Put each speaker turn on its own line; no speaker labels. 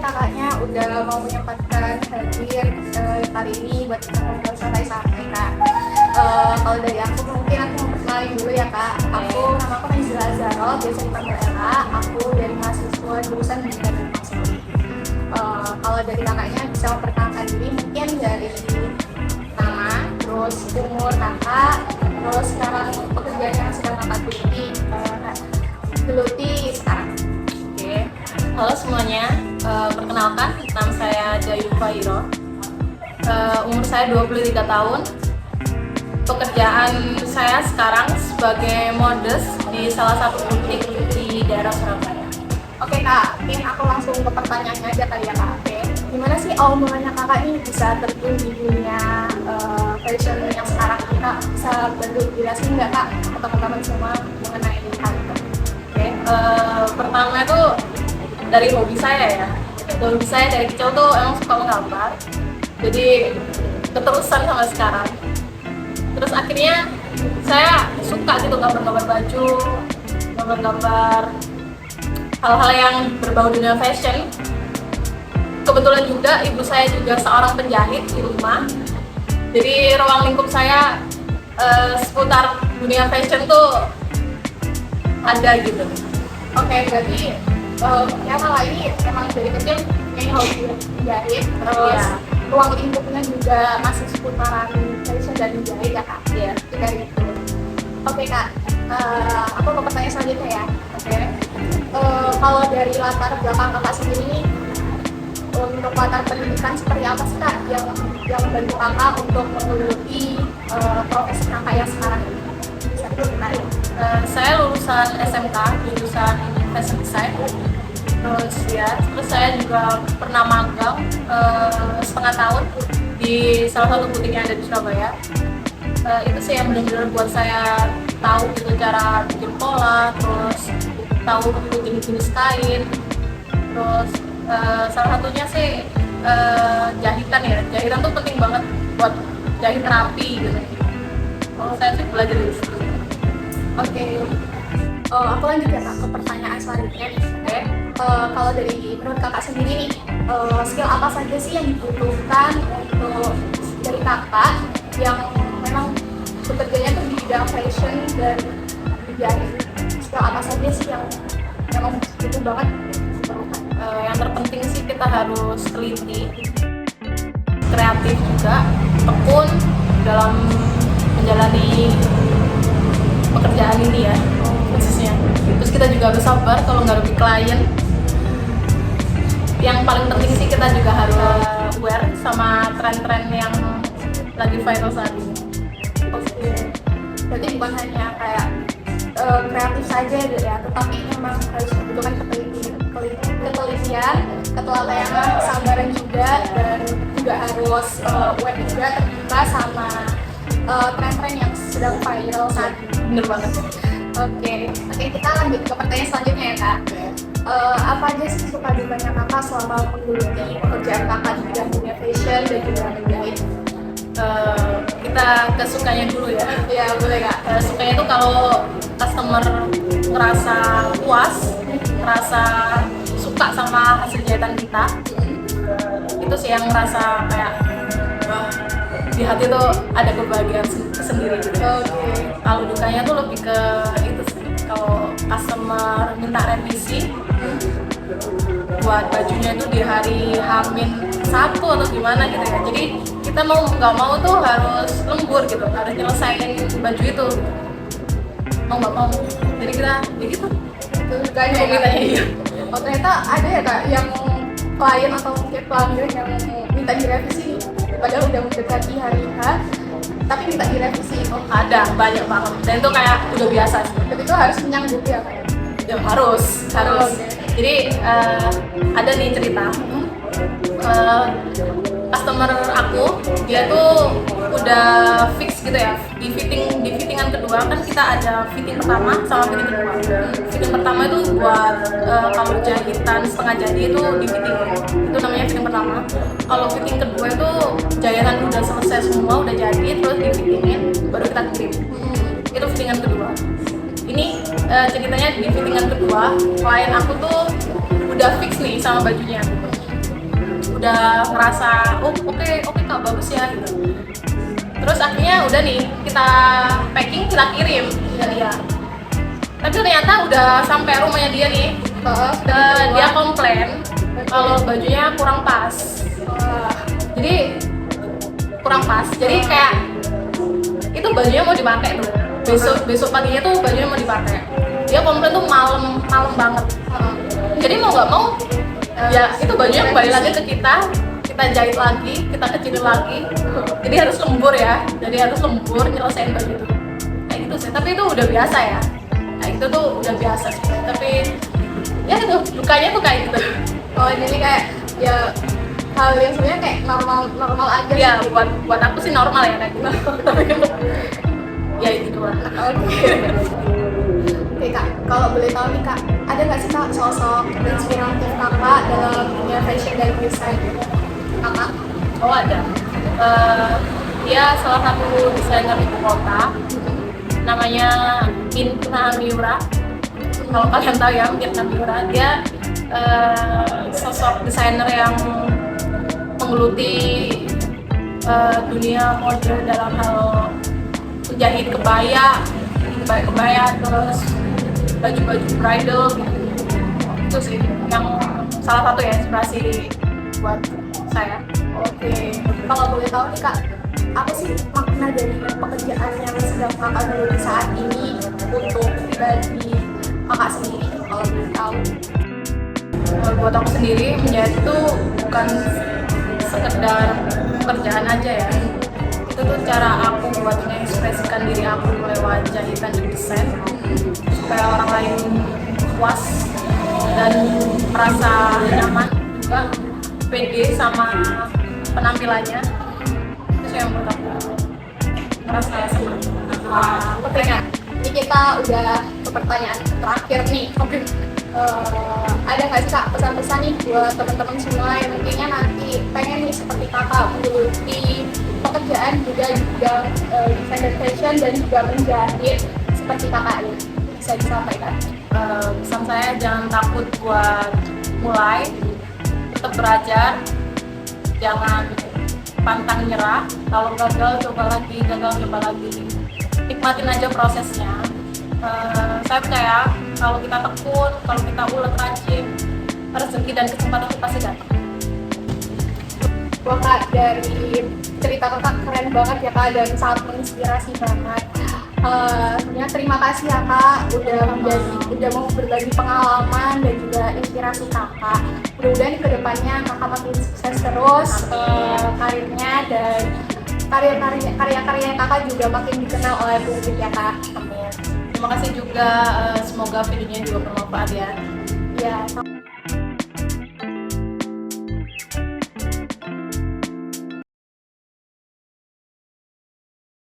kakaknya udah mau menyempatkan hadir kali ini buat kita ngobrol santai-santai kak. Kalau dari aku mungkin aku mau perkenalin dulu ya kak. Nama aku Najila Azharol, biasa dipanggil Ella. Aku dari mahasiswa jurusan Pendidikan dan Teknologi. Kalau dari kakaknya bisa memperkenalkan diri mungkin dari nama, terus umur kakak, terus sekarang pekerjaan yang sedang kakak geluti sekarang.
Oke. Halo semuanya, perkenalkan nama saya Dayu Fairo. Umur saya 23 tahun. Pekerjaan saya sekarang sebagai modest di salah satu butik di daerah Surabaya.
Oke kak, mungkin aku langsung ke pertanyaannya aja kali ya kak. Oke, gimana sih awal mulanya kakak ini bisa terjun di dunia fashion yang sekarang? Kak bisa bantu jelasin nggak kak ke teman-teman semua mengenai hal itu?
Oke, pertama itu dari hobi saya ya. Hobi saya dari kecil tuh emang suka menggambar. Jadi keterusan sampai sekarang. Terus akhirnya saya suka gitu gambar-gambar baju, gambar-gambar hal-hal yang berbau dunia fashion. Kebetulan juga ibu saya juga seorang penjahit di rumah. Jadi ruang lingkup saya seputar dunia fashion tuh ada gitu.
Oke, berarti ya malah ini emang dari kecil kayaknya hobi menjahit, terus
Iya.
ruang lingkupnya juga masih seputaran fashion dan menjahit ya kak?
Iya.
Kayak gitu. Oke kak, aku mau pertanyaan selanjutnya ya. Oke. Kalau dari latar belakang kakak sendiri nih, untuk latar pendidikan seperti apa sih kak yang membantu kakak untuk menggeluti profesi kakak yang sekarang ini? Bisa diceritain?
Saya lulusan SMK jurusan Fashion Design. Terus saya juga pernah magang setengah tahun di salah satu butik yang ada di Surabaya. Itu sih yang benar-benar buat saya tahu gitu cara bikin pola, terus tahu jenis-jenis kain, terus salah satunya sih jahitan ya. Jahitan tuh penting banget buat jahit rapi gitu. Saya sih belajar dari situ.
Oke. Aku lanjut ya kak ke pertanyaan selanjutnya. Oke. Kalau dari menurut kakak sendiri nih, skill apa saja sih yang dibutuhkan untuk dari kakak yang memang bekerjanya tuh di bidang fashion dan dijahit? Skill apa saja sih yang memang butuh banget diperlukan?
Yang terpenting sih kita harus teliti, kreatif juga, tekun dalam menjalani pekerjaan ini ya khususnya. Terus kita juga harus sabar kalau nggak klien. Yang paling penting sih kita juga harus aware sama tren-tren yang lagi viral saat ini.
Oke. Berarti bukan hanya kayak kreatif saja ya, tetapi memang harus membutuhkan ketelitian, ketelitian, kesabaran juga, dan juga harus aware juga terbuka sama tren-tren yang sedang viral saat ini.
Bener banget.
Oke, kita lanjut ke pertanyaan selanjutnya ya kak. Apa aja sih suka dukanya kakak selama menggeluti pekerjaan kakak di bidang dunia fashion dan juga menjahit?
Kita ke sukanya dulu ya.
Ya boleh kak.
Sukanya tuh kalau customer ngerasa puas, ngerasa suka sama hasil jahitan kita, itu sih yang ngerasa kayak di hati tuh ada kebahagiaan sendiri gitu.
Oke.
Kalau dukanya tuh lebih ke itu sih, kalau customer minta revisi buat bajunya itu di hari H-1 atau gimana gitu ya. Jadi kita mau nggak mau tuh harus lembur gitu, harus nyelesain baju itu. Mau nggak mau. Jadi kita ya gitu.
Itu dukanya ya kak.
Mintanya iya.
Oh ternyata ada ya kak yang klien atau mungkin pelanggan yang minta direvisi padahal udah mendekati hari H tapi minta direvisi. Oh
Ada banyak banget. Dan itu kayak udah biasa sih.
tapi itu harus menyanggupi ya kak?
Ya, harus.
Oke.
Jadi ada nih cerita. Customer aku dia tuh udah fix gitu ya di fittingan kedua. Kan kita ada fitting pertama sama fitting kedua. Fitting pertama itu buat kalau jahitan setengah jadi itu di fitting, itu namanya fitting pertama. Kalau fitting kedua itu jahitan udah selesai semua, udah jadi, terus di fittingin baru kita kirim. Itu fittingan kedua. Ini ceritanya di fittingan kedua klien aku tuh udah fix nih sama bajunya. udah ngerasa oke kak bagus ya gitu. Terus akhirnya udah nih kita packing, kita kirim ke dia. Tapi ternyata udah sampai rumahnya dia nih, dia komplain kalau bajunya kurang pas. Jadi kurang pas. Jadi kayak itu bajunya mau dipakai tuh. Besok paginya tuh bajunya mau dipakai. Dia komplain tuh malam banget. Jadi mau nggak mau ya itu bajunya kembali lagi ke kita jahit lagi, kita kecilin lagi. Jadi harus lembur ya. Jadi harus lembur nyelesain baju itu. Kayak gitu sih. Tapi itu udah biasa ya. Kayak itu tuh udah biasa sih. Tapi ya itu dukanya tuh kayak gitu.
Oh jadi kayak ya hal yang sebenarnya kayak normal aja
Ya
sih.
buat aku sih normal ya kayak gitu. Ya itu lah.
Oke kak, kalau boleh tahu nih kak, ada nggak sih kak sosok inspiratif kakak dalam dunia fashion dan desain kakak?
Oh ada. Dia salah satu desainer ibu kota. Namanya Mirna Miura. Kalau kalian tahu ya Mirna Miura, dia sosok desainer yang menggeluti dunia mode dalam hal menjahit kebaya, terus baju-baju bridal gitu. Itu sih yang salah satu ya inspirasi buat saya.
Oke, kalau boleh tahu nih kak, apa sih makna dari pekerjaan yang sedang kakak geluti saat ini untuk pribadi kakak sendiri kalau boleh tahu?
Buat aku sendiri menjahit itu bukan sekedar pekerjaan aja ya. Itu tuh cara aku buat mengekspresikan diri aku lewat jahitan dan desain supaya orang lain puas dan merasa nyaman juga, pede sama penampilannya. Itu sih yang menurut aku merasa senang.
Oke kak, ini kita udah ke pertanyaan terakhir nih. Oke. Ada nggak sih kak pesan-pesan nih buat teman-teman semua yang mungkinnya nanti pengen nih seperti kakak menggeluti pekerjaan juga di bidang desain dan fashion dan juga menjahit seperti kakak ini, bisa disampaikan?
Pesan saya jangan takut buat mulai, tetap belajar, jangan pantang nyerah. Kalau gagal coba lagi, nikmatin aja prosesnya. Saya percaya kalau kita tekun, kalau kita ulet rajin, rezeki dan kesempatan itu pasti datang.
Wah kak, dari cerita kakak keren banget ya kak dan sangat menginspirasi banget. Sebenarnya terima kasih ya kak udah mau berbagi pengalaman dan juga inspirasi kakak. Mudah-mudahan kedepannya kakak makin sukses terus karirnya dan karya-karya kakak juga makin dikenal oleh publik ya kak.
Amin. Terima kasih juga, semoga videonya juga bermanfaat ya.
Ya,